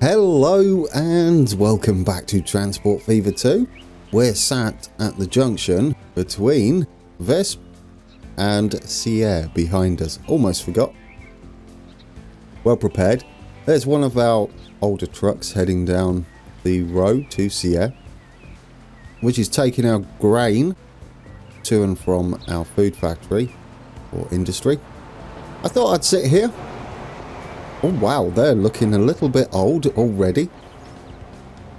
Hello and welcome back to Transport Fever 2. We're sat at the junction between Visp and Seon behind us. Almost forgot. Well prepared. There's one of our older trucks heading down the road to Seon, which is taking our grain to and from our food factory or industry. I thought I'd sit here. Oh wow, they're looking a little bit old already.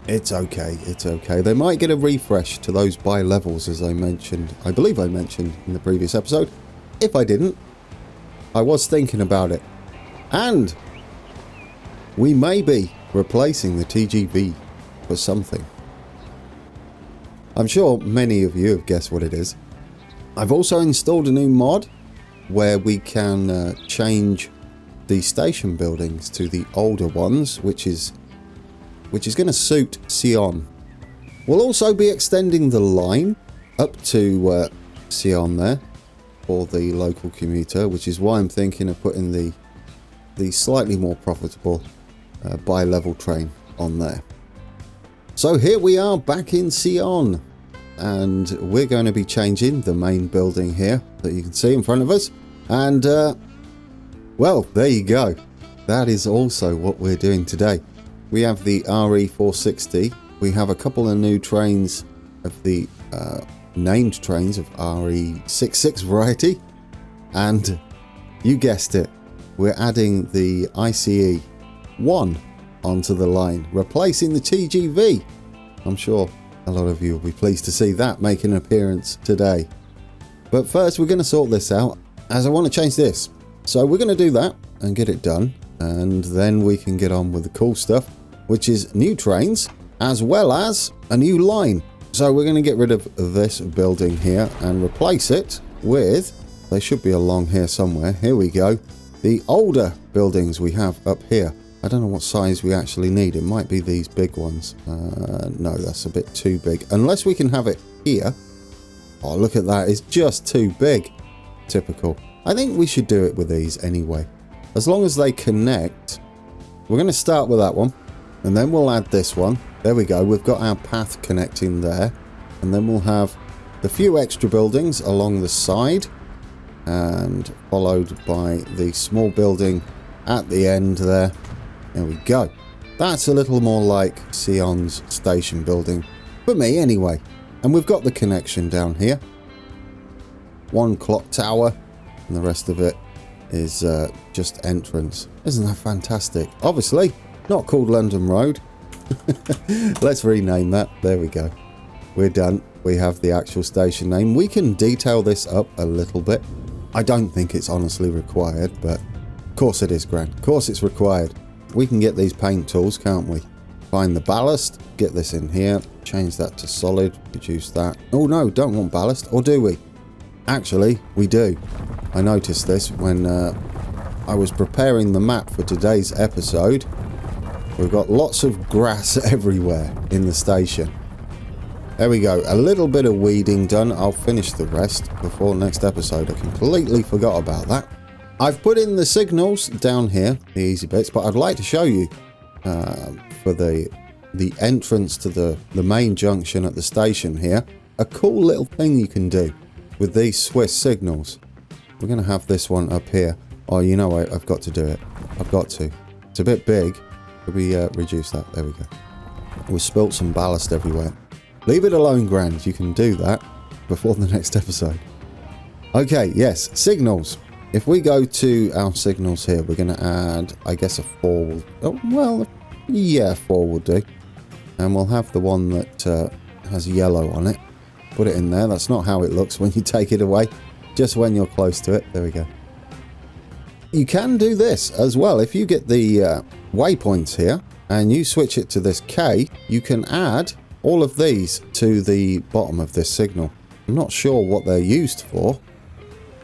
It's okay, it's okay. They might get a refresh to those bi-levels as I mentioned. I believe I mentioned in the previous episode. If I didn't, I was thinking about it. And we may be replacing the TGV for something. I'm sure many of you have guessed what it is. I've also installed a new mod where we can change the station buildings to the older ones, which is going to suit Seon. We'll also be extending the line up to Seon there for the local commuter, which is why I'm thinking of putting the slightly more profitable bi-level train on there. So here we are back in Seon, and we're going to be changing the main building here that you can see in front of us. And well, there you go. That is also what we're doing today. We have the RE460. We have a couple of new trains of the named trains of RE66 variety. And you guessed it, we're adding the ICE 1 onto the line, replacing the TGV. I'm sure a lot of you will be pleased to see that make an appearance today. But first, we're going to sort this out, as I want to change this. So we're going to do that and get it done, and then we can get on with the cool stuff, which is new trains as well as a new line. So we're going to get rid of this building here and replace it with, they should be along here somewhere, here we go, the older buildings we have up here. I don't know what size we actually need. It might be these big ones. No, that's a bit too big, unless we can have it here. Oh, look at that, it's just too big. Typical. I think we should do it with these anyway. As long as they connect. We're going to start with that one. And then we'll add this one. There we go. We've got our path connecting there. And then we'll have the few extra buildings along the side. And followed by the small building at the end there. There we go. That's a little more like Seon's station building. For me anyway. And we've got the connection down here. One clock tower. And the rest of it is just entrance. Isn't that fantastic? Obviously, not called London Road. Let's rename that. There we go. We're done. We have the actual station name. We can detail this up a little bit. I don't think it's honestly required, but of course it is, Grant. Of course it's required. We can get these paint tools, can't we? Find the ballast, get this in here, change that to solid, reduce that. Oh no, don't want ballast, or do we? Actually, we do. I noticed this when I was preparing the map for today's episode. We've got lots of grass everywhere in the station. There we go. A little bit of weeding done. I'll finish the rest before next episode. I completely forgot about that. I've put in the signals down here, the easy bits, but I'd like to show you for the entrance to the main junction at the station here, a cool little thing you can do with these Swiss signals. We're going to have this one up here. Oh, you know what? I've got to do it. I've got to. It's a bit big. Could we reduce that? There we go. We've spilt some ballast everywhere. Leave it alone, Grand. You can do that before the next episode. Okay, yes. Signals. If we go to our signals here, we're going to add, I guess, a 4 will... Oh, well, yeah, 4 will do. And we'll have the one that has yellow on it. Put it in there. That's not how it looks when you take it away. Just when you're close to it. There we go. You can do this as well. If you get the waypoints here and you switch it to this K, you can add all of these to the bottom of this signal. I'm not sure what they're used for.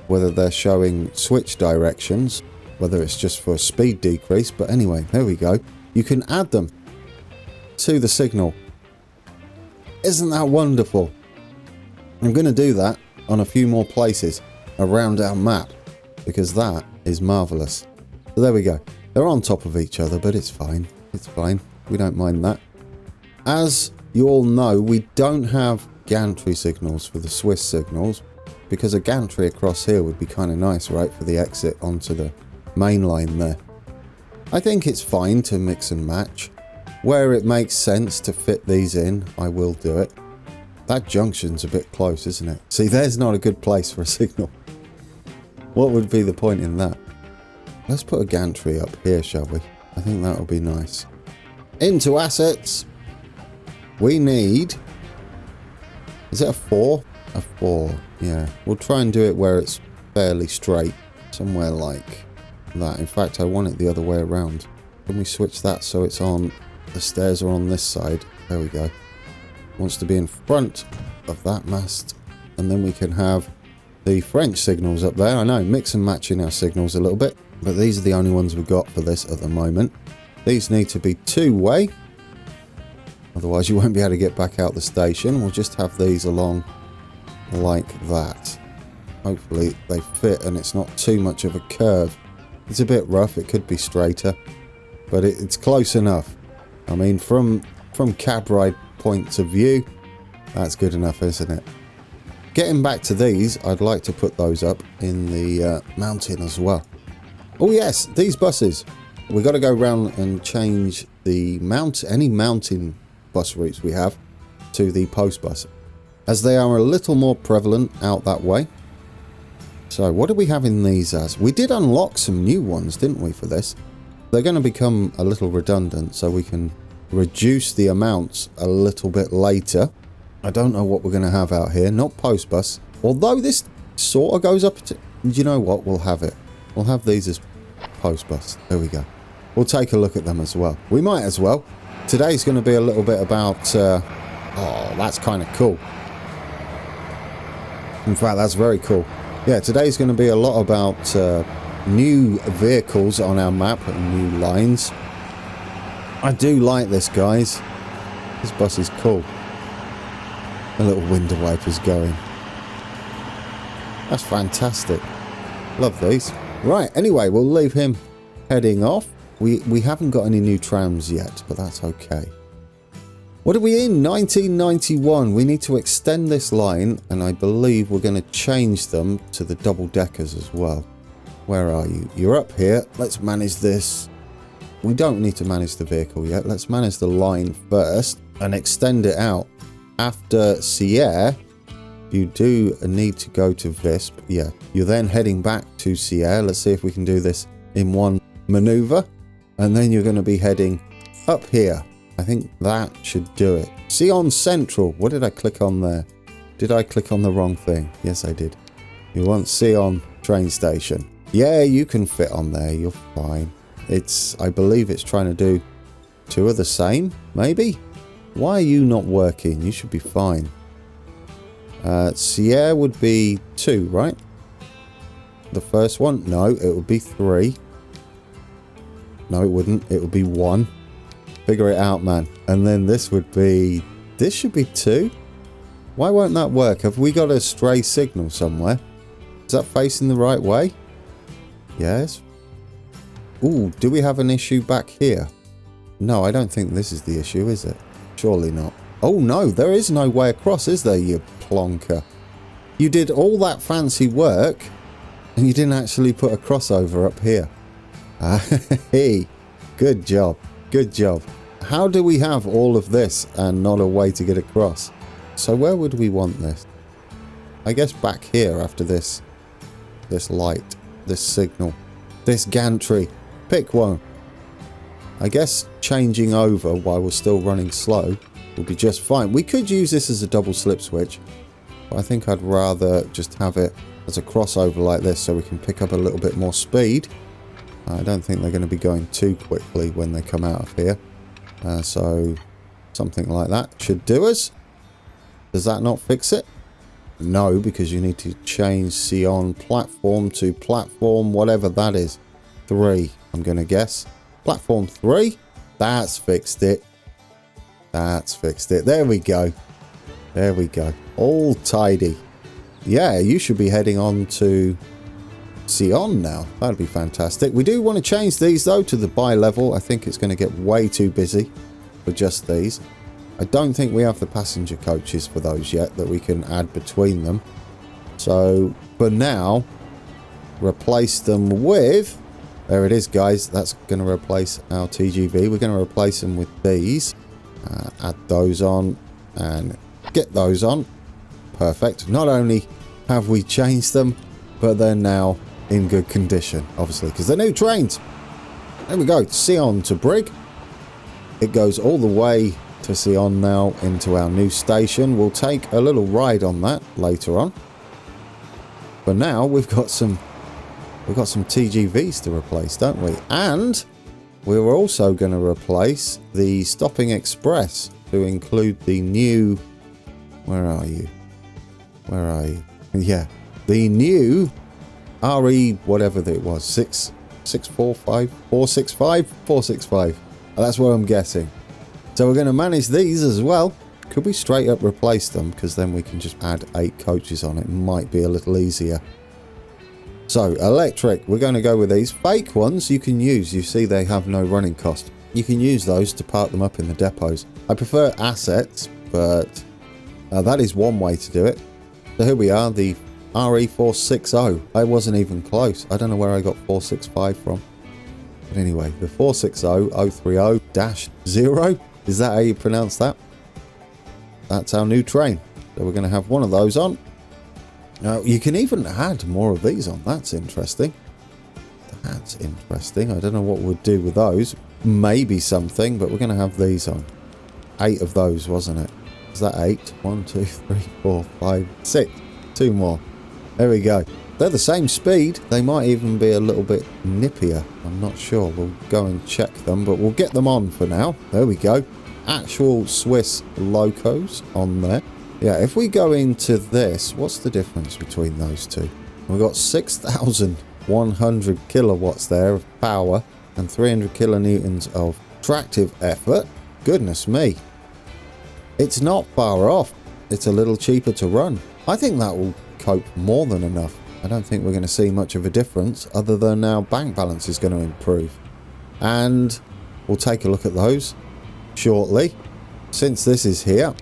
Whether they're showing switch directions, whether it's just for a speed decrease. But anyway, there we go. You can add them to the signal. Isn't that wonderful? I'm going to do that on a few more places around our map because that is marvellous. So there we go. They're on top of each other, but it's fine. It's fine. We don't mind that. As you all know, we don't have gantry signals for the Swiss signals, because a gantry across here would be kind of nice, right, for the exit onto the main line there. I think it's fine to mix and match. Where it makes sense to fit these in, I will do it. That junction's a bit close, isn't it? See, there's not a good place for a signal. What would be the point in that? Let's put a gantry up here, shall we? I think that'll be nice. Into assets. We need... Is it a 4? A 4, yeah. We'll try and do it where it's fairly straight. Somewhere like that. In fact, I want it the other way around. Can we switch that so it's on... The stairs are on this side. There we go. Wants to be in front of that mast. And then we can have the French signals up there. I know, mix and matching our signals a little bit. But these are the only ones we've got for this at the moment. These need to be two-way. Otherwise you won't be able to get back out the station. We'll just have these along like that. Hopefully they fit and it's not too much of a curve. It's a bit rough. It could be straighter. But it's close enough. I mean, from cab ride points of view, that's good enough, isn't it? Getting back to these, I'd like to put those up in the mountain as well. Oh yes, these buses. We've got to go round and change the any mountain bus routes we have to the post bus, as they are a little more prevalent out that way. So what do we have in these as? We did unlock some new ones, didn't we, for this? They're going to become a little redundant, so we can reduce the amounts a little bit later. I don't know what we're going to have out here. Not post bus. Although this sort of goes up to... You know what? We'll have it. We'll have these as post bus. There we go. We'll take a look at them as well. We might as well. Today's going to be a little bit about... oh, that's kind of cool. In fact, that's very cool. Yeah, today's going to be a lot about... new vehicles on our map and new lines. I do like this, guys. This bus is cool. A little window wipers going. That's fantastic. Love these. Right, anyway, we'll leave him heading off. We haven't got any new trams yet, but that's okay. What are we in? 1991. We need to extend this line, and I believe we're going to change them to the double deckers as well. Where are you? You're up here. Let's manage this. We don't need to manage the vehicle yet. Let's manage the line first and extend it out. After Sierre, you do need to go to Visp. Yeah, you're then heading back to Sierre. Let's see if we can do this in one maneuver. And then you're going to be heading up here. I think that should do it. Seon Central. What did I click on there? Did I click on the wrong thing? Yes, I did. You want Seon train station. Yeah, you can fit on there. You're fine. I believe it's trying to do two of the same, maybe? Why are you not working? You should be fine. Sierra would be 2, right? The first one? No, it would be 3. No, it wouldn't. It would be 1. Figure it out, man. And then this would be... This should be 2. Why won't that work? Have we got a stray signal somewhere? Is that facing the right way? Yes. Ooh, do we have an issue back here? No, I don't think this is the issue, is it? Surely not. Oh no, there is no way across, is there, you plonker? You did all that fancy work and you didn't actually put a crossover up here. Hey, good job. Good job. How do we have all of this and not a way to get across? So where would we want this? I guess back here after this light. This signal, this gantry, pick one. I guess changing over while we're still running slow will be just fine. We could use this as a double slip switch, but I think I'd rather just have it as a crossover like this so we can pick up a little bit more speed. I don't think they're going to be going too quickly when they come out of here, so something like that should do us. Does that not fix it? No, because you need to change Seon platform to platform, whatever that is. 3, I'm going to guess. Platform 3? That's fixed it. That's fixed it. There we go. There we go. All tidy. Yeah, you should be heading on to Seon now. That'd be fantastic. We do want to change these, though, to the bi-level. I think it's going to get way too busy. for just these. I don't think we have the passenger coaches for those yet that we can add between them. So for now, replace them with... There it is, guys. That's going to replace our TGV. We're going to replace them with these. Add those on and get those on. Perfect. Not only have we changed them, but they're now in good condition, obviously, because they're new trains. There we go. Seon to Brig. It goes all the way to Seon now into our new station. We'll take a little ride on that later on. For now, we've got some TGVs to replace, don't we? And we're also going to replace the Stopping Express to include the new... Where are you? Where are you? Yeah, the new RE whatever that it was, 465. That's what I'm guessing. So we're going to manage these as well. Could we straight up replace them? Because then we can just add 8 coaches on. It might be a little easier. So electric, we're going to go with these. Fake ones you can use. You see they have no running cost. You can use those to park them up in the depots. I prefer assets, but that is one way to do it. So here we are, the RE460. I wasn't even close. I don't know where I got 465 from. But anyway, the 460-030-0. Is that how you pronounce that? That's our new train. So we're going to have one of those on. Now, you can even add more of these on. That's interesting. That's interesting. I don't know what we'll do with those. Maybe something, but we're going to have these on. 8 of those, wasn't it? Is that 8? 1, 2, 3, 4, 5, 6. 2 more. There we go. They're the same speed. They might even be a little bit nippier. I'm not sure. We'll go and check them, but we'll get them on for now. There we go. Actual Swiss locos on there. Yeah, if we go into this, what's the difference between those two? We've got 6,100 kilowatts there of power and 300 kilonewtons of tractive effort. Goodness me. It's not far off. It's a little cheaper to run. I think that will cope more than enough. I don't think we're going to see much of a difference other than our bank balance is going to improve. And we'll take a look at those shortly. Since this is here,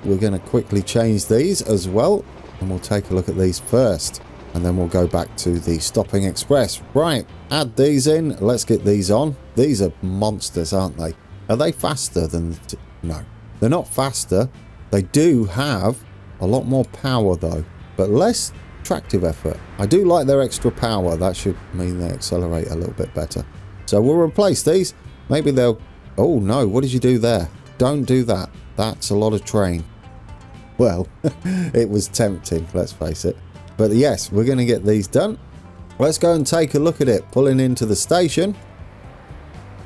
we're going to quickly change these as well. And we'll take a look at these first. And then we'll go back to the Stopping Express. Right, add these in. Let's get these on. These are monsters, aren't they? Are they faster than... No, they're not faster. They do have a lot more power though, but less tractive effort. I do like their extra power. That should mean they accelerate a little bit better. So we'll replace these. Maybe they'll... Oh no, what did you do there? Don't do that. That's a lot of train. Well, it was tempting, let's face it. But yes, we're going to get these done. Let's go and take a look at it. Pulling into the station.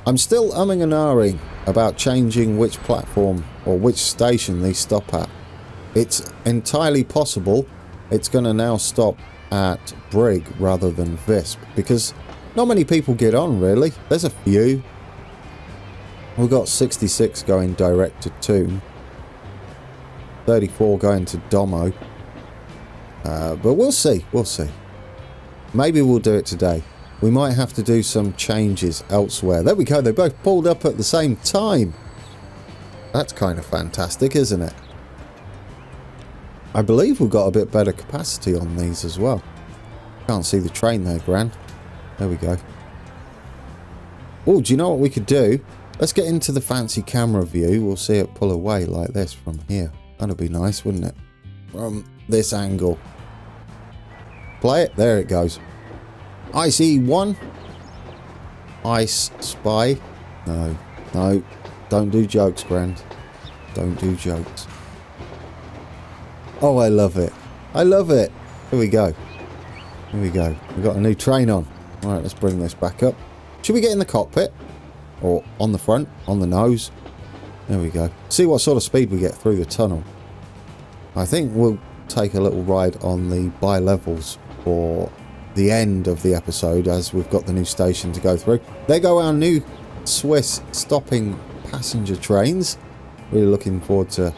I'm still umming and ahhing about changing which platform or which station these stop at. It's entirely possible it's going to now stop at Brig rather than Visp, because not many people get on really. There's a few. We've got 66 going direct to Toon, 34 going to Domo, but we'll see. Maybe we'll do it today. We might have to do some changes elsewhere. There we go, they both pulled up at the same time. That's kind of fantastic, isn't it? I believe we've got a bit better capacity on these as well. Can't see the train there, Gran. There we go. Oh, do you know what we could do? Let's get into the fancy camera view. We'll see it pull away like this from here. That'd be nice, wouldn't it? From this angle. Play it. There it goes. ICE1. Ice Spy. No. Don't do jokes, Grand. Don't do jokes. Oh, I love it. I love it. Here we go. We've got a new train on. Alright, let's bring this back up. Should we get in the cockpit? Or on the front? On the nose? There we go. See what sort of speed we get through the tunnel. I think we'll take a little ride on the bi-levels for the end of the episode, as we've got the new station to go through. There go our new Swiss stopping passenger trains. Really looking forward to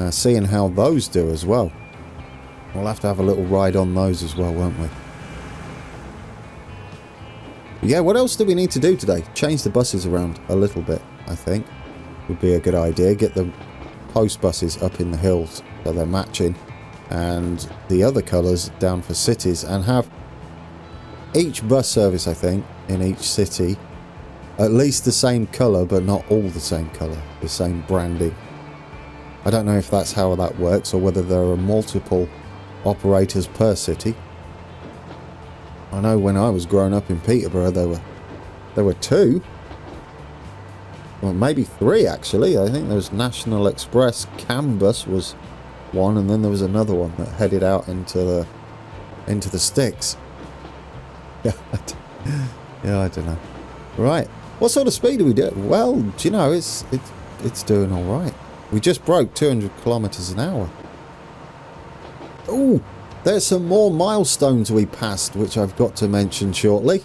seeing how those do as well. We'll have to have a little ride on those as well, won't we? Yeah, what else do we need to do today? Change the buses around a little bit, I think. would be a good idea. Get the post buses up in the hills so they're matching, and the other colours down for cities, and have each bus service, I think, in each city at least the same colour, but not all the same colour, the same branding. I don't know if that's how that works, or whether there are multiple operators per city. I know when I was growing up in Peterborough there were 2. Well, maybe 3 actually. I think there was National Express, Cambus was one, and then there was another one that headed out into the sticks. Yeah, I don't know. Right, what sort of speed do we do? Well, do you know, it's doing all right. We just broke 200 kilometers an hour. Oh, there's some more milestones we passed, which I've got to mention shortly.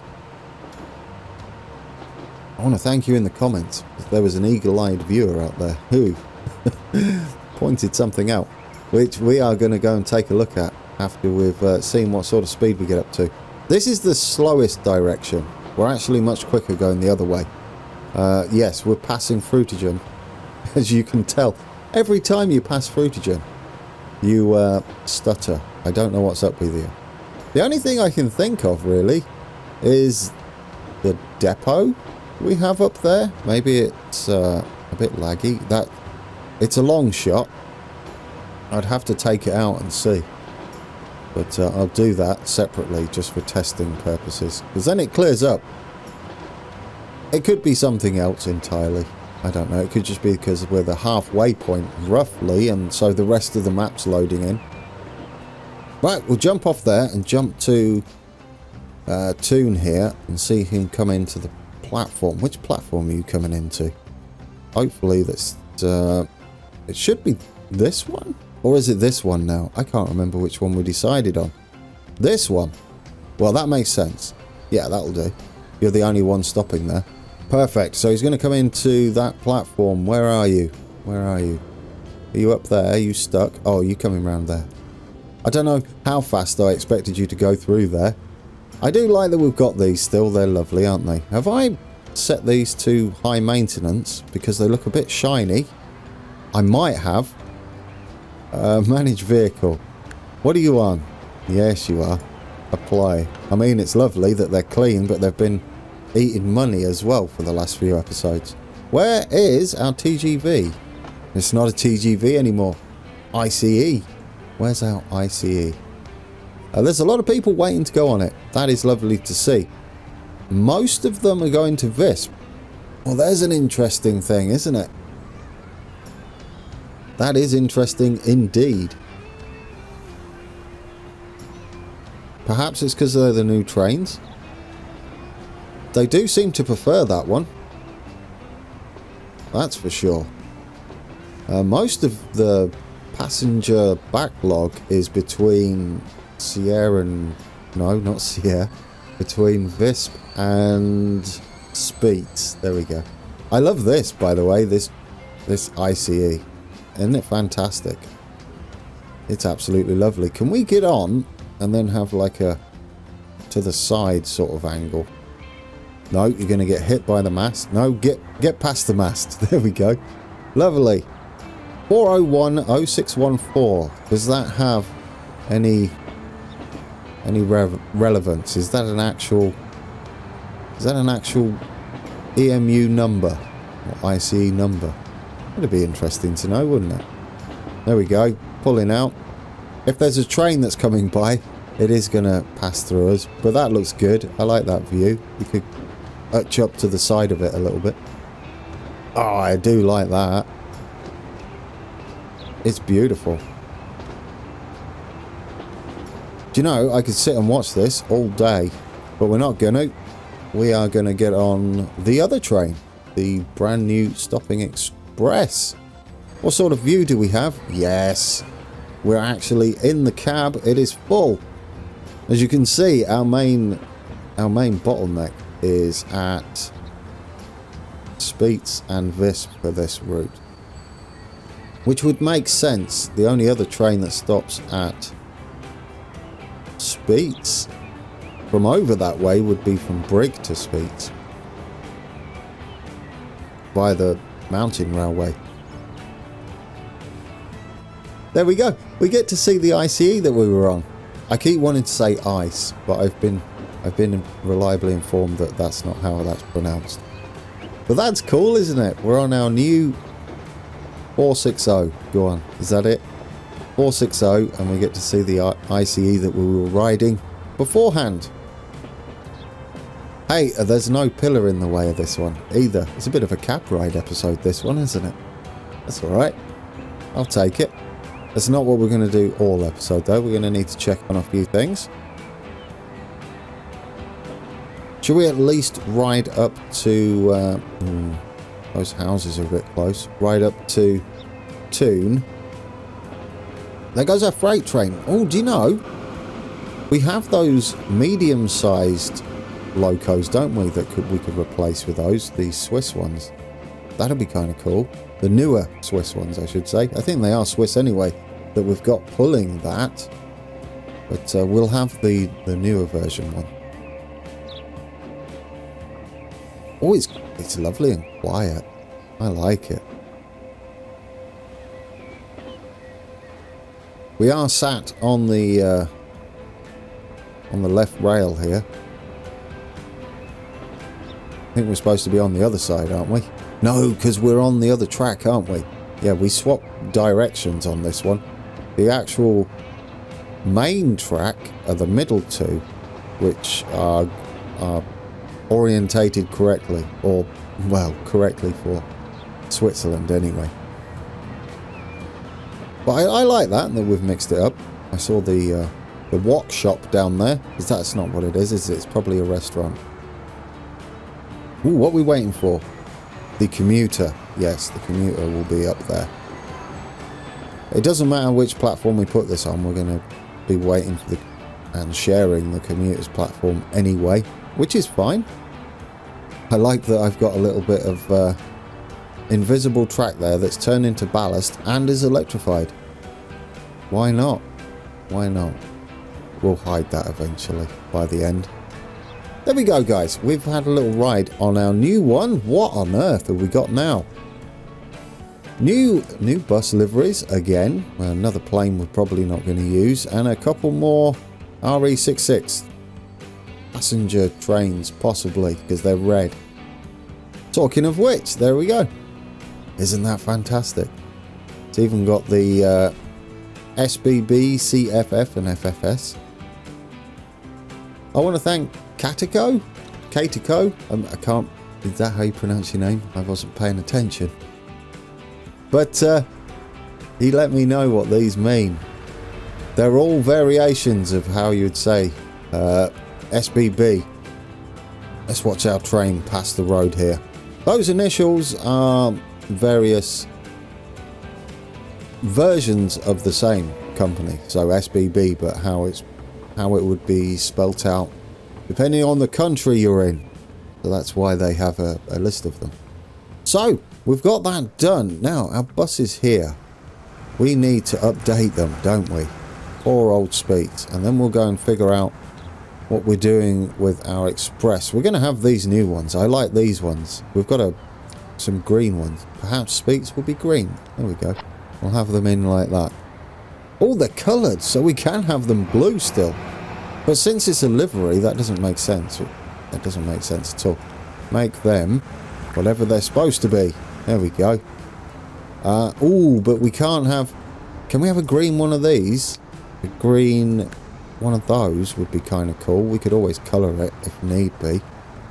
I want to thank you in the comments. There was an eagle-eyed viewer out there who pointed something out, which we are going to go and take a look at after we've seen what sort of speed we get up to. This is the slowest direction. We're actually much quicker going the other way. Yes, we're passing Frutigen. As you can tell, every time you pass Frutigen, you stutter. I don't know what's up with you. The only thing I can think of, really, is the depot we have up there. Maybe it's a bit laggy. It's a long shot. I'd have to take it out and see. But I'll do that separately just for testing purposes, because then it clears up. It could be something else entirely. I don't know. It could just be because we're the halfway point, roughly, and so the rest of the map's loading in. Right, we'll jump off there and jump to Toon here and see him come into the platform. Which platform are you coming into? Hopefully this... it should be this one? Or is it this one now? I can't remember which one we decided on. This one. Well, that makes sense. Yeah, that'll do. You're the only one stopping there. Perfect. So he's going to come into that platform. Where are you? Where are you? Are you up there? Are you stuck? Oh, you're coming around there. I don't know how fast I expected you to go through there. I do like that we've got these still. They're lovely, aren't they? Have I set these to high maintenance because they look a bit shiny? I might have. Manage vehicle. What are you on? Yes, you are. Apply. I mean, it's lovely that they're clean, but they've been eating money as well for the last few episodes. Where is our TGV? It's not a TGV anymore. ICE. Where's our ICE? There's a lot of people waiting to go on it. That is lovely to see. Most of them are going to Visp. Well, there's an interesting thing, isn't it? That is interesting indeed. Perhaps it's because they're the new trains. They do seem to prefer that one. That's for sure. Most of the passenger backlog is between Sierra and... No, not Sierra. Between Visp and Speets. There we go. I love this, by the way, this ICE. Isn't it fantastic? It's absolutely lovely. Can we get on and then have like a to the side sort of angle? No, you're going to get hit by the mast. No, get past the mast. There we go. Lovely. 4010614. Does that have any relevance? Is that an actual EMU number or ICE number? That'd be interesting to know, wouldn't it? There we go. Pulling out. If there's a train that's coming by, it is going to pass through us. But that looks good. I like that view. You could hutch up to the side of it a little bit. Oh, I do like that. It's beautiful. Do you know, I could sit and watch this all day. But we're not going to. We are going to get on the other train. The brand new stopping express. What sort of view do we have? Yes, we're actually in the cab. It is full. As you can see, our main bottleneck is at Speets and Visp for this route, which would make sense. The only other train that stops at Speets from over that way would be from Brig to Speets by the mountain railway. There we go. We get to see the ICE that we were on. I keep wanting to say ice, but I've been reliably informed that that's not how that's pronounced. But that's cool, isn't it? We're on our new 460. Go on, is that it? 460, and we get to see the ICE that we were riding beforehand. Hey, there's no pillar in the way of this one either. It's a bit of a cab ride episode, this one, isn't it? That's alright. I'll take it. That's not what we're going to do all episode, though. We're going to need to check on a few things. Should we at least ride up to... those houses are a bit close. Ride up to Toon. There goes our freight train. Oh, do you know? We have those medium-sized locos, don't we, that we could replace with those, the Swiss ones. That'd be kind of cool. The newer Swiss ones, I should say. I think they are Swiss anyway, that we've got pulling that. But we'll have the newer version one. Oh, it's lovely and quiet. I like it. We are sat on the left rail here. I think we're supposed to be on the other side, aren't we? No, because we're on the other track, aren't we? Yeah, we swapped directions on this one. The actual main track are the middle two, which are orientated correctly, or, well, correctly for Switzerland anyway. But I like that we've mixed it up. I saw the wok shop down there, because that's not what it is it? It's probably a restaurant. Ooh, what are we waiting for? The commuter. Yes, the commuter will be up there. It doesn't matter which platform we put this on, we're going to be waiting for and sharing the commuter's platform anyway, which is fine. I like that I've got a little bit of invisible track there that's turned into ballast and is electrified. Why not? Why not? We'll hide that eventually by the end. There we go, guys. We've had a little ride on our new one. What on earth have we got now? New bus liveries again. Another plane we're probably not going to use, and a couple more RE66 passenger trains, possibly, because they're red. Talking of which, there we go. Isn't that fantastic? It's even got the SBB, CFF, and FFS. I want to thank Katico? I can't... Is that how you pronounce your name? I wasn't paying attention. But he let me know what these mean. They're all variations of how you'd say SBB. Let's watch our train pass the road here. Those initials are various versions of the same company. So SBB, but how it would be spelt out depending on the country you're in. So that's why they have a list of them. So, we've got that done. Now, our bus is here. We need to update them, don't we? Poor old speeds. And then we'll go and figure out what we're doing with our express. We're going to have these new ones. I like these ones. We've got some green ones. Perhaps speeds will be green. There we go. We'll have them in like that. Oh, they're coloured, so we can have them blue still. But since it's a livery, that doesn't make sense. That doesn't make sense at all. Make them whatever they're supposed to be. There we go. Ooh, but we can't have... Can we have a green one of these? A green one of those would be kind of cool. We could always colour it if need be.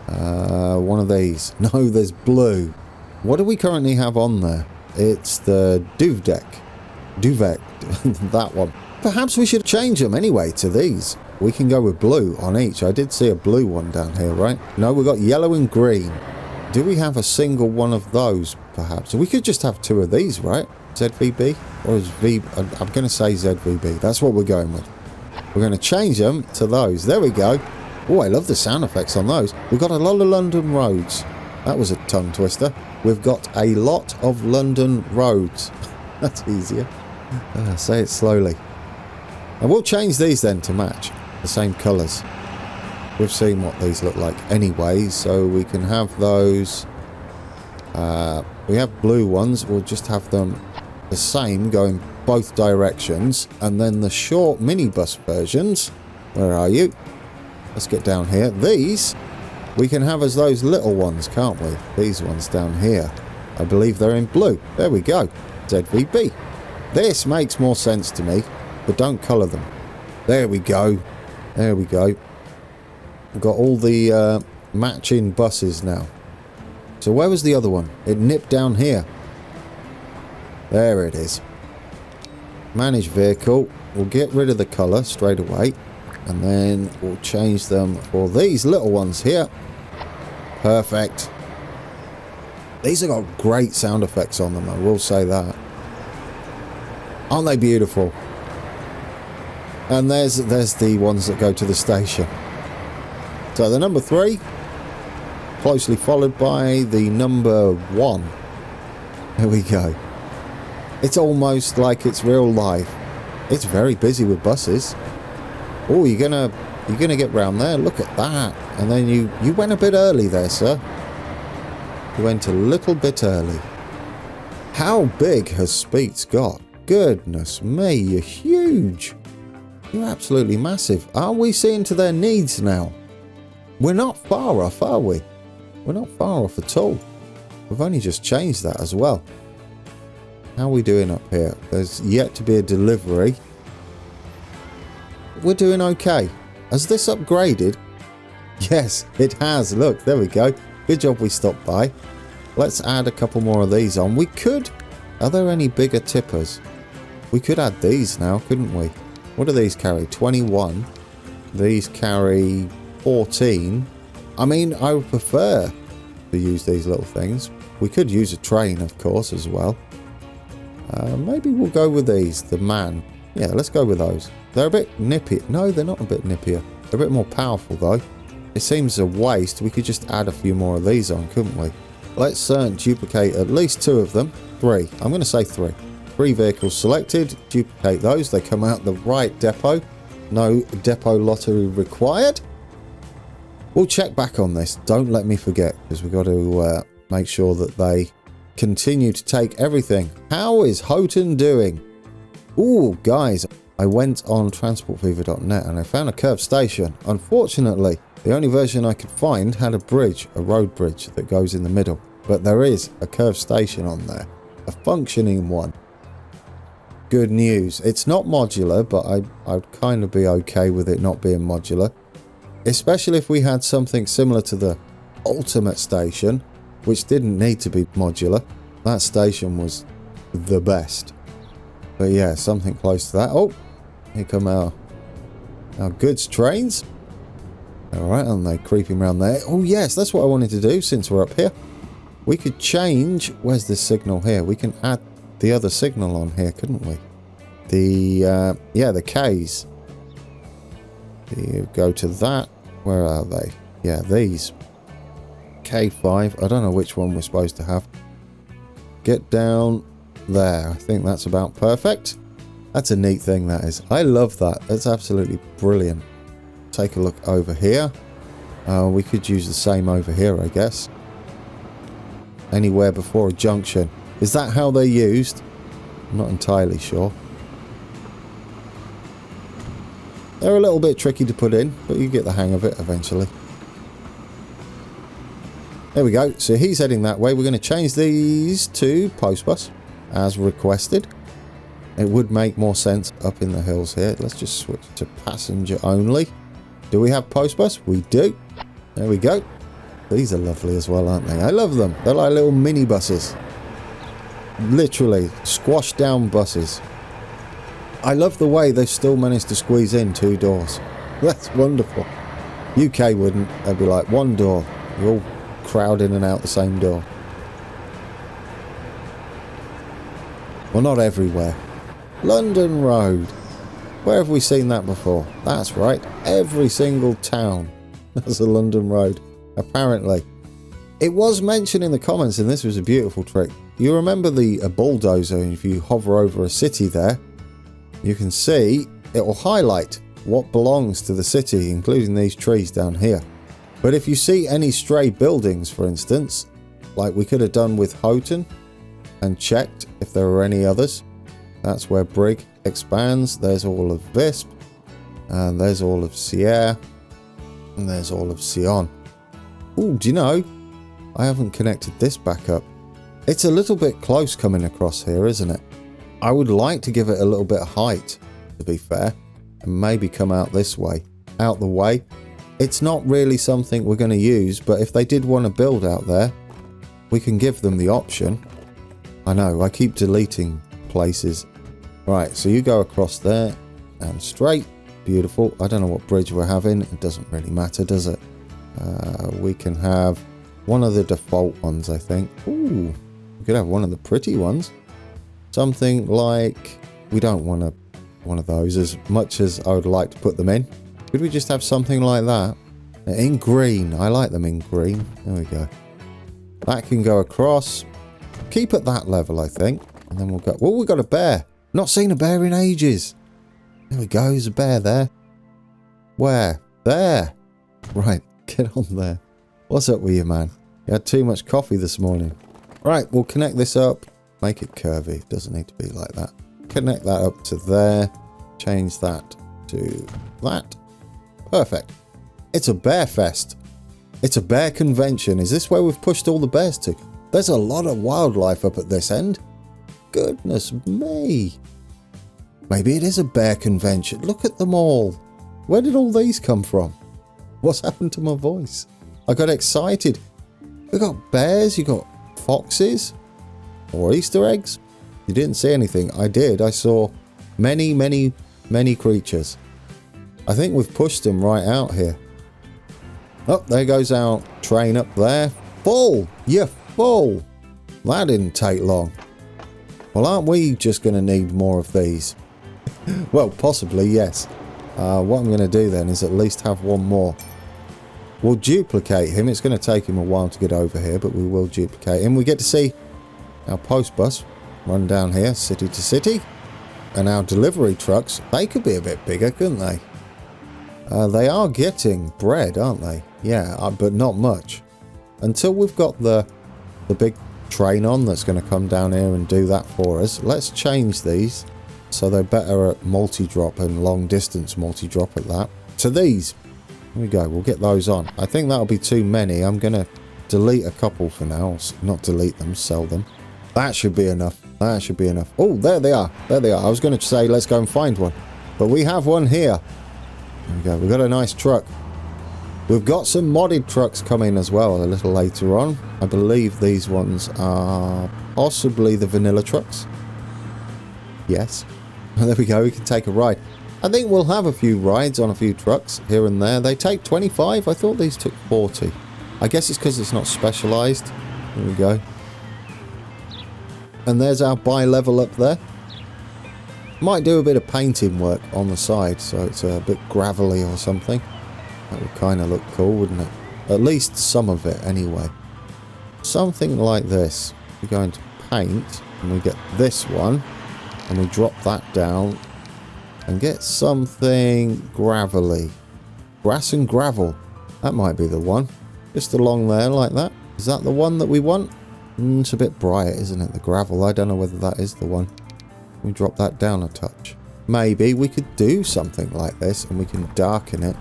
One of these. No, there's blue. What do we currently have on there? It's the Duvet. That one. Perhaps we should change them anyway to these. We can go with blue on each. I did see a blue one down here, right? No, we've got yellow and green. Do we have a single one of those, perhaps? We could just have two of these, right? ZVB? Or is V... I'm going to say ZVB. That's what we're going with. We're going to change them to those. There we go. Oh, I love the sound effects on those. We've got a lot of London roads. That was a tongue twister. We've got a lot of London roads. That's easier. Say it slowly. And we'll change these then to match the same colours. We've seen what these look like anyway, so we can have those We have blue ones. We'll just have them the same, going both directions. And then the short minibus versions. Where are you? Let's get down here. These we can have as those little ones, can't we? These ones down here. I believe they're in blue. There we go. ZVB. This makes more sense to me, but don't colour them. There we go. There we go. We've got all the matching buses now. So where was the other one? It nipped down here. There it is. Manage vehicle. We'll get rid of the colour straight away. And then we'll change them for these little ones here. Perfect. These have got great sound effects on them, I will say that. Aren't they beautiful? And there's the ones that go to the station. So the number 3, closely followed by the number 1. There we go. It's almost like it's real life. It's very busy with buses. Oh, you're gonna get round there. Look at that. And then you went a bit early there, sir. You went a little bit early. How big has Speets got? Goodness me, you're huge. You're absolutely massive. Are we seeing to their needs now? We're not far off, are we? We're not far off at all. We've only just changed that as well. How are we doing up here? There's yet to be a delivery. We're doing okay. Has this upgraded? Yes, it has. Look, there we go. Good job we stopped by. Let's add a couple more of these on. We could... Are there any bigger tippers? We could add these now, couldn't we? What do these carry? 21. These carry 14. I mean, I would prefer to use these little things. We could use a train, of course, as well. Maybe we'll go with these. The man. Yeah, let's go with those. They're a bit nippy. No, they're not a bit nippier. They're a bit more powerful, though. It seems a waste. We could just add a few more of these on, couldn't we? Let's duplicate at least 2 of them. 3. I'm going to say 3. 3 vehicles selected. Duplicate those. They come out the right depot. No depot lottery required. We'll check back on this. Don't let me forget, because we've got to make sure that they continue to take everything. How is Houghton doing? Ooh, guys, I went on transportfever.net and I found a curved station. Unfortunately, the only version I could find had a bridge, a road bridge that goes in the middle. But there is a curved station on there, a functioning one. Good news. It's not modular, but I'd kind of be okay with it not being modular. Especially if we had something similar to the ultimate station, which didn't need to be modular. That station was the best. But yeah, something close to that. Oh, here come our goods trains. Alright, and they're creeping around there. Oh yes, that's what I wanted to do since we're up here. We could change... Where's this signal here? We can add the other signal on here, couldn't we? The, yeah, the Ks. You go to that. Where are they? Yeah, these. K5. I don't know which one we're supposed to have. Get down there. I think that's about perfect. That's a neat thing, that is. I love that. That's absolutely brilliant. Take a look over here. We could use the same over here, I guess. Anywhere before a junction. Is that how they're used? I'm not entirely sure. They're a little bit tricky to put in, but you get the hang of it eventually. There we go. So he's heading that way. We're going to change these to postbus as requested. It would make more sense up in the hills here. Let's just switch to passenger only. Do we have postbus? We do. There we go. These are lovely as well, aren't they? I love them. They're like little mini buses. Literally squashed down buses. I love the way they've still managed to squeeze in 2 doors. That's wonderful. UK wouldn't. They'd be like 1 door. You're all crowd in and out the same door. Well, not everywhere. London Road. Where have we seen that before? That's right. Every single town has a London Road, apparently. It was mentioned in the comments, and this was a beautiful trick. You remember the bulldozer, if you hover over a city there, you can see it will highlight what belongs to the city, including these trees down here. But if you see any stray buildings, for instance, like we could have done with Houghton and checked if there were any others. That's where Brig expands. There's all of Visp, and there's all of Sierre, and there's all of Seon. Oh, do you know, I haven't connected this back up. It's a little bit close coming across here, isn't it? I would like to give it a little bit of height, to be fair, and maybe come out this way, out the way. It's not really something we're going to use, but if they did want to build out there, we can give them the option. I know, I keep deleting places. Right, so you go across there and straight. Beautiful. I don't know what bridge we're having. It doesn't really matter, does it? We can have one of the default ones, I think. Ooh, we could have one of the pretty ones. Something like... We don't want one of those as much as I would like to put them in. Could we just have something like that? In green. I like them in green. There we go. That can go across. Keep at that level, I think. And then we'll go... Oh, we've got a bear. Not seen a bear in ages. There we go. There's a bear there. Where? There. Right. Get on there. What's up with you, man? You had too much coffee this morning. Right. We'll connect this up. Make it curvy. It doesn't need to be like that. Connect that up to there. Change that to that. Perfect. It's a bear fest. It's a bear convention. Is this where we've pushed all the bears to? There's a lot of wildlife up at this end. Goodness me. Maybe it is a bear convention. Look at them all. Where did all these come from? What's happened to my voice? I got excited. We got bears. You got foxes. Or Easter eggs. You didn't see anything. I did. I saw many, many, many creatures. I think we've pushed them right out here. Oh, there goes our train up there. Full! You're full! That didn't take long. Well, aren't we just going to need more of these? Well, possibly, yes. What I'm going to do then is at least have one more. We'll duplicate him. It's going to take him a while to get over here, but we will duplicate him. We get to see our post bus run down here, city to city. And our delivery trucks, they could be a bit bigger, couldn't they? They are getting bread, aren't they? Yeah, but not much. Until we've got the big train on that's going to come down here and do that for us. Let's change these so they're better at multi-drop and long distance multi-drop at that. To these. Here we go. We'll get those on. I think that'll be too many. I'm going to delete a couple for now. Not delete them, sell them. That should be enough. That should be enough. Oh, there they are. There they are. I was going to say let's go and find one. But we have one here. There we go. We've got a nice truck. We've got some modded trucks coming as well a little later on. I believe these ones are possibly the vanilla trucks. Yes. There we go. We can take a ride. I think we'll have a few rides on a few trucks here and there. They take 25. I thought these took 40. I guess it's because it's not specialised. There we go. And there's our bi-level up there. Might do a bit of painting work on the side so it's a bit gravelly or something. That would kind of look cool, wouldn't it? At least some of it anyway. Something like this. We're going to paint and we get this one and we drop that down and get something gravelly. Grass and gravel. That might be the one. Just along there like that. Is that the one that we want? It's a bit bright, isn't it? The gravel. I don't know whether that is the one. We drop that down a touch. Maybe we could do something like this and we can darken it.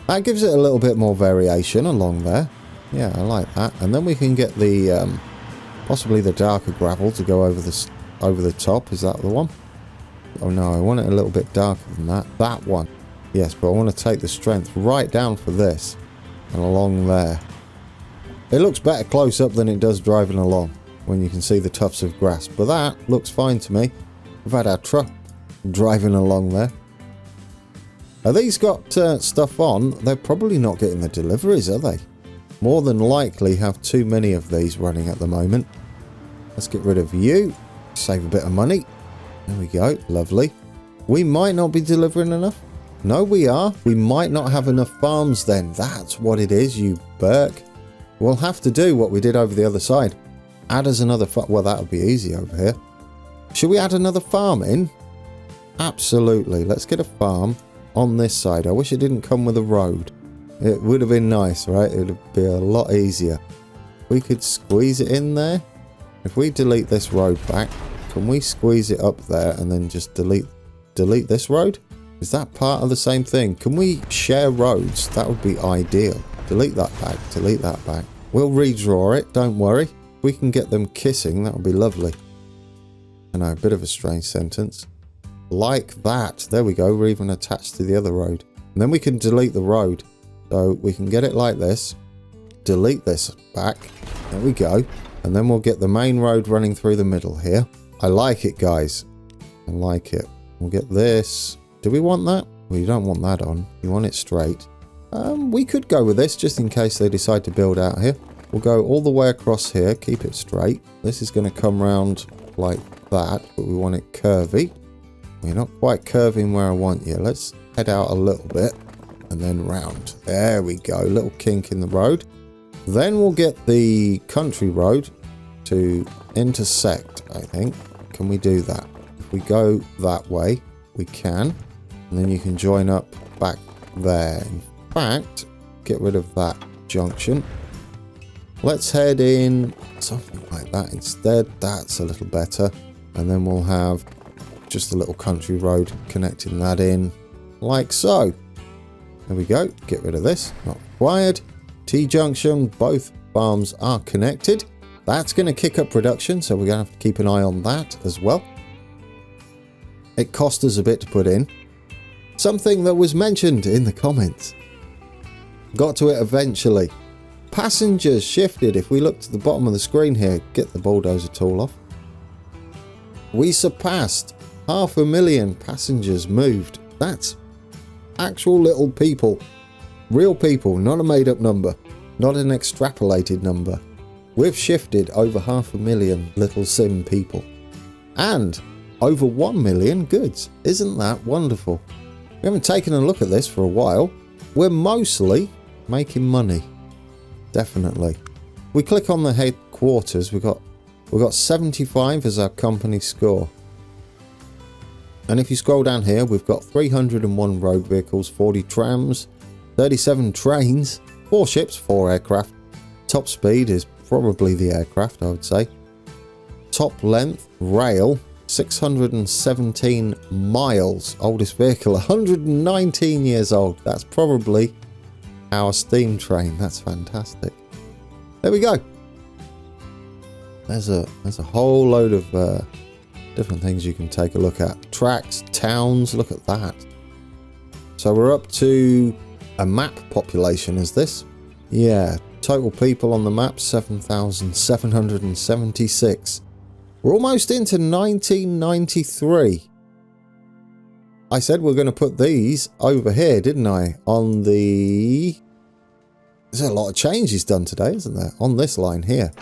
That gives it a little bit more variation along there. Yeah, I like that. And then we can get the possibly the darker gravel to go over the top. Is that the one? Oh no, I want it a little bit darker than that. That one. Yes, but I want to take the strength right down for this and along there. It looks better close up than it does driving along when you can see the tufts of grass. But that looks fine to me. We've had our truck driving along there. Have these got stuff on? They're probably not getting the deliveries, are they? More than likely have too many of these running at the moment. Let's get rid of you. Save a bit of money. There we go. Lovely. We might not be delivering enough. No, we are. We might not have enough farms then. That's what it is, you Burke. We'll have to do what we did over the other side. Add us another farm. Well, that would be easy over here. Should we add another farm in? Absolutely. Let's get a farm on this side. I wish it didn't come with a road. It would have been nice, right? It would be a lot easier. we could squeeze it in there. If we delete this road back, can we squeeze it up there and then just delete this road? Is that part of the same thing? Can we share roads? That would be ideal. Delete that back, delete that back. We'll redraw it, don't worry. We can get them kissing, that would be lovely. I know, a bit of a strange sentence. Like that. There we go, we're even attached to the other road. And then we can delete the road. So we can get it like this. Delete this back. There we go. And then we'll get the main road running through the middle here. I like it, guys. I like it. We'll get this. Do we want that? Well, you don't want that on. You want it straight. We could go with this just in case they decide to build out here. We'll go all the way across here. Keep it straight. This is going to come round like that, but we want it curvy. We're not quite curving where I want you. Let's head out a little bit and then round. There we go. Little kink in the road. Then we'll get the country road to intersect, I think. Can we do that? If we go that way, we can. And then you can join up back there. In fact, get rid of that junction. Let's head in something like that instead. That's a little better. And then we'll have just a little country road connecting that in like so. There we go. Get rid of this. Not required. T-junction. Both farms are connected. That's going to kick up production, so we're going to have to keep an eye on that as well. It cost us a bit to put in. Something that was mentioned in the comments. Got to it eventually. Passengers shifted. If we look to the bottom of the screen here, get the bulldozer tool off. We surpassed 500,000 passengers moved. That's actual little people. Real people, not a made up number. Not an extrapolated number. We've shifted over 500,000 little sim people. And over 1 million goods. Isn't that wonderful? We haven't taken a look at this for a while. We're mostly making money. Definitely. We click on the headquarters. We've got 75 as our company score. And if you scroll down here, we've got 301 road vehicles, 40 trams, 37 trains, 4 ships, 4 aircraft. Top speed is probably the aircraft, I would say. Top length, rail, 617 miles. Oldest vehicle, 119 years old. That's probably our steam train. That's fantastic. There we go. There's a whole load of different things you can take a look at. Tracks, towns, look at that. So we're up to a map population, is this? Yeah, total people on the map, 7,776. We're almost into 1993. I said we're going to put these over here, didn't I? On the... There's a lot of changes done today, isn't there? On this line here.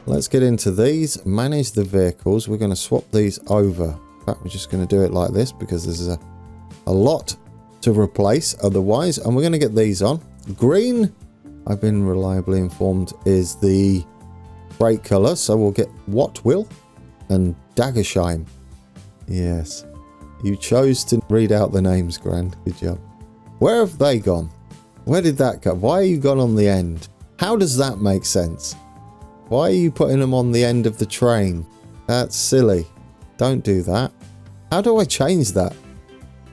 Let's get into these. Manage the vehicles. We're going to swap these over. In fact, we're just going to do it like this because there's a lot to replace otherwise. And we're going to get these on. Green, I've been reliably informed, is the brake colour. So we'll get Wattwill and Daggersheim. Yes. You chose to read out the names, Grand. Good job. Where have they gone? Where did that go? Why are you gone on the end? How does that make sense? Why are you putting them on the end of the train? That's silly. Don't do that. How do I change that?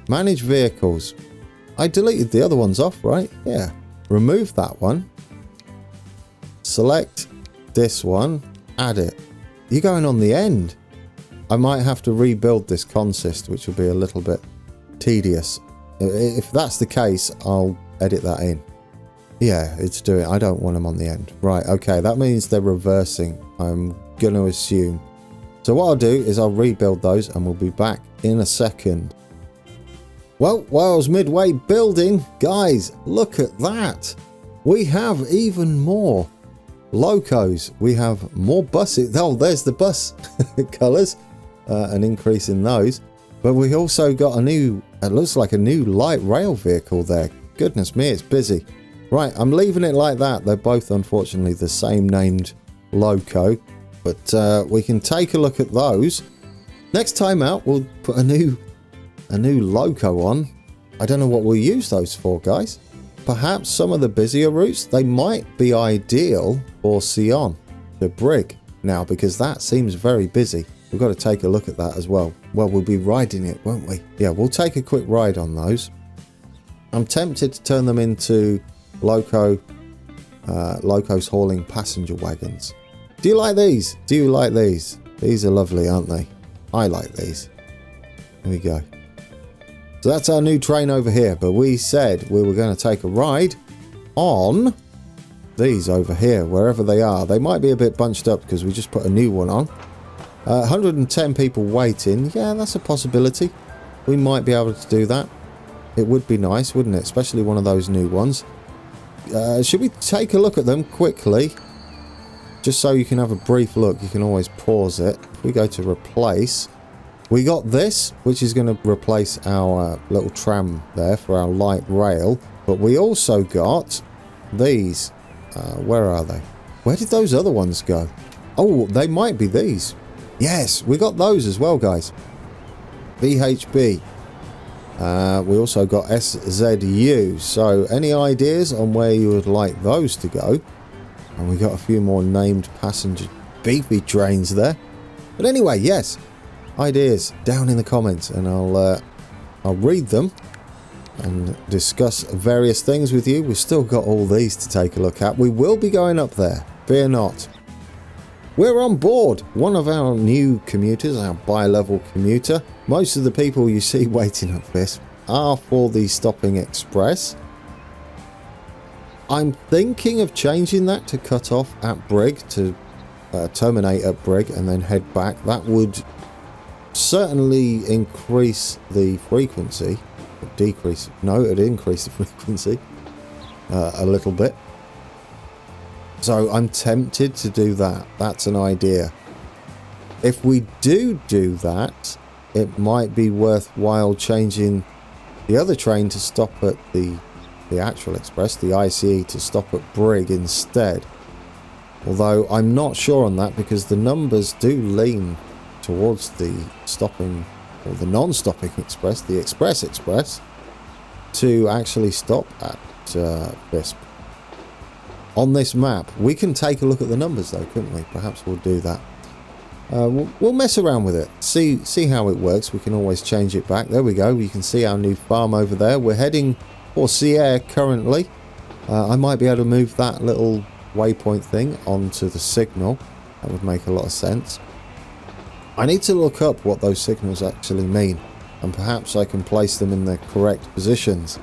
Manage vehicles. I deleted the other ones off, right? Yeah. Remove that one. Select this one. Add it. You're going on the end. I might have to rebuild this consist, which will be a little bit tedious. If that's the case, I'll edit that in. Yeah, it's doing. I don't want them on the end. Right, okay, that means they're reversing, I'm going to assume. So what I'll do is I'll rebuild those and we'll be back in a second. Well, while I was midway building, guys, look at that. We have even more locos. We have more buses. Oh, there's the bus colours. An increase in those. But we also got a new, it looks like a new light rail vehicle there. Goodness me, it's busy. Right, I'm leaving it like that. They're both, unfortunately, the same named loco. But we can take a look at those. Next time out, we'll put a new loco on. I don't know what we'll use those for, guys. Perhaps some of the busier routes, they might be ideal for Seon. to Brig now, because that seems very busy. We've got to take a look at that as well. Well, we'll be riding it, won't we? Yeah, we'll take a quick ride on those. I'm tempted to turn them into locos hauling passenger wagons. Do you like these? Do you like these? These are lovely, aren't they? I like these. There we go. So that's our new train over here, but we said we were going to take a ride on these over here, wherever they are. They might be a bit bunched up because we just put a new one on. 110 people waiting. Yeah, that's a possibility. We might be able to do that. It would be nice, wouldn't it? Especially one of those new ones. Should we take a look at them quickly? Just so you can have a brief look. You can always pause it. If we go to replace, we got this, which is going to replace our little tram there for our light rail. But we also got these. Where are they? Where did those other ones go? Oh, they might be these. Yes, we got those as well, guys. VHB. We also got SZU. So any ideas on where you would like those to go? And we got a few more named passenger beefy trains there. But anyway, yes, ideas down in the comments, and I'll read them and discuss various things with you. We've still got all these to take a look at. We will be going up there, fear not. We're on board one of our new commuters, our bi-level commuter. Most of the people you see waiting up this are for the stopping express. I'm thinking of changing that to cut off at Brig, to terminate at Brig and then head back. That would certainly increase the frequency. Decrease, no, it'd increase the frequency a little bit. So I'm tempted to do that. That's an idea. If we do that, it might be worthwhile changing the other train to stop at the actual express, the ICE, to stop at Brig instead. Although I'm not sure on that, because the numbers do lean towards the stopping, or the non-stopping express, the express, to actually stop at Visp. On this map, we can take a look at the numbers though, couldn't we? Perhaps we'll do that. We'll mess around with it, see how it works. We can always change it back. There we go. You can see our new farm over there. We're heading for Seon currently. I might be able to move that little waypoint thing onto the signal. That would make a lot of sense. I need to look up what those signals actually mean, and perhaps I can place them in the correct positions.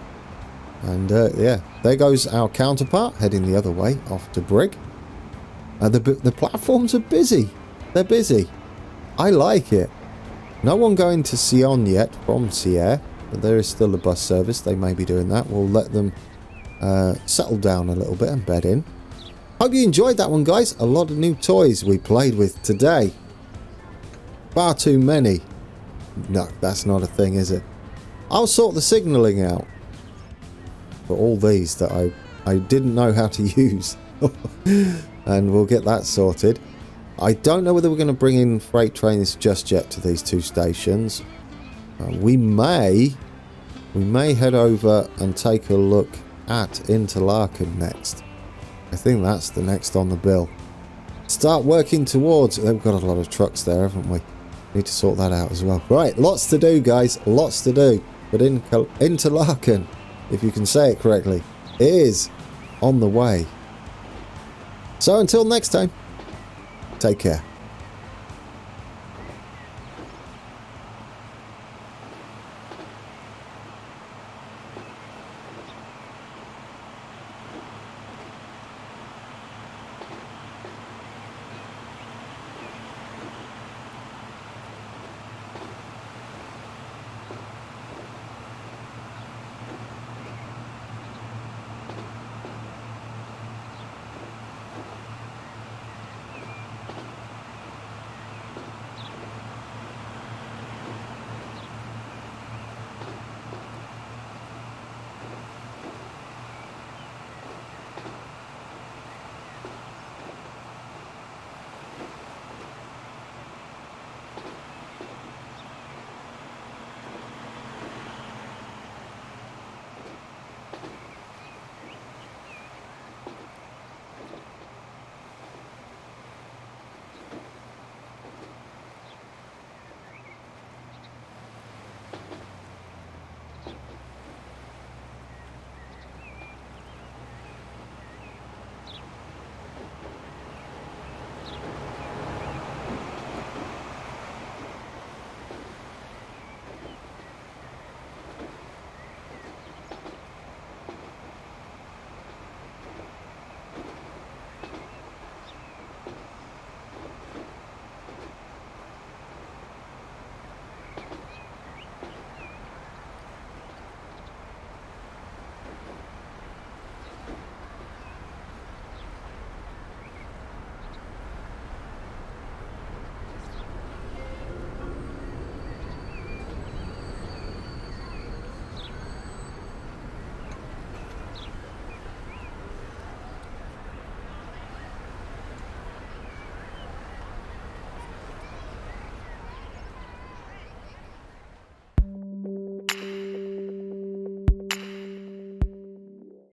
And yeah, there goes our counterpart heading the other way off to Brig. The platforms are busy. They're busy. I like it. No one going to Seon yet from Seon, but there is still a bus service. They may be doing that. We'll let them settle down a little bit and bed in. Hope you enjoyed that one, guys. A lot of new toys we played with today. Far too many. No, that's not a thing, is it? I'll sort the signalling out for all these that I didn't know how to use. And we'll get that sorted. I don't know whether we're going to bring in freight trains just yet to these two stations. We may head over and take a look at Interlaken next. I think that's the next on the bill. Start working towards... They've got a lot of trucks there, haven't we? Need to sort that out as well. Right, lots to do, guys. Lots to do. But Interlaken, if you can say it correctly, is on the way. So until next time, take care.